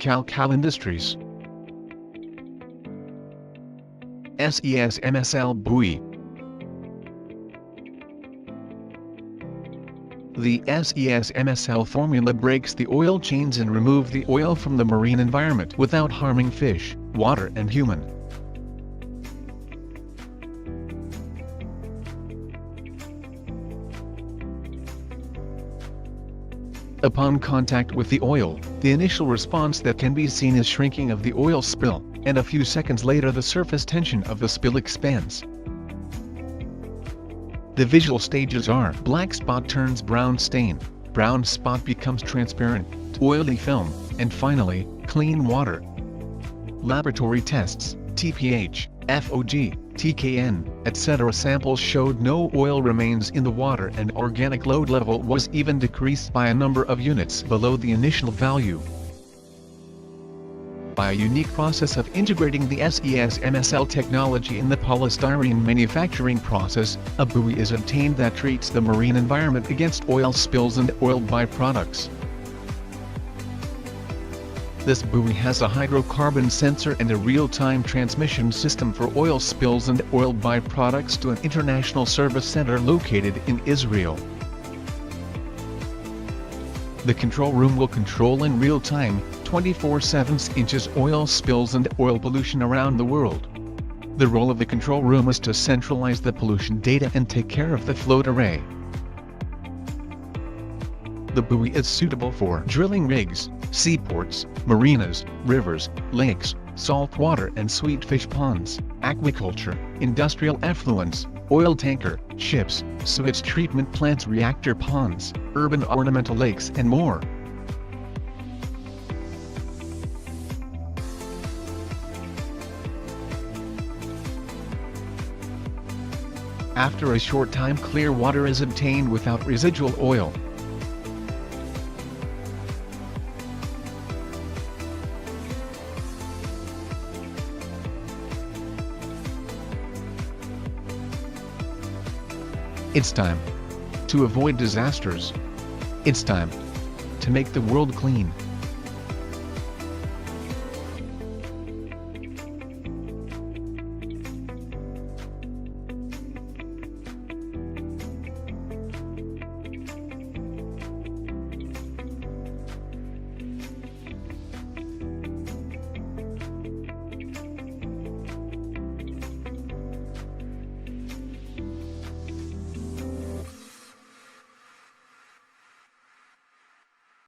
Cal Industries. SES-MSL buoy. The SES-MSL formula breaks the oil chains and removes the oil from the marine environment without harming fish, water and human. Upon contact with the oil, the initial response that can be seen is shrinking of the oil spill, and a few seconds later the surface tension of the spill expands. The visual stages are: black spot turns brown stain, brown spot becomes transparent, oily film, and finally, clean water. Laboratory tests, TPH, FOG, TKN, etc. samples showed no oil remains in the water and organic load level was even decreased by a number of units below the initial value. By a unique process of integrating the SES-MSL technology in the polystyrene manufacturing process, a buoy is obtained that treats the marine environment against oil spills and oil byproducts. This buoy has a hydrocarbon sensor and a real-time transmission system for oil spills and oil byproducts to an international service center located in Israel. The control room will control in real time, 24/7 oil spills and oil pollution around the world. The role of the control room is to centralize the pollution data and take care of the float array. The buoy is suitable for drilling rigs, seaports, marinas, rivers, lakes, saltwater and sweet fish ponds, aquaculture, industrial effluents, oil tanker, ships, sewage treatment plants, reactor ponds, urban ornamental lakes and more. After a short time, clear water is obtained without residual oil. It's time to avoid disasters. It's time to make the world clean.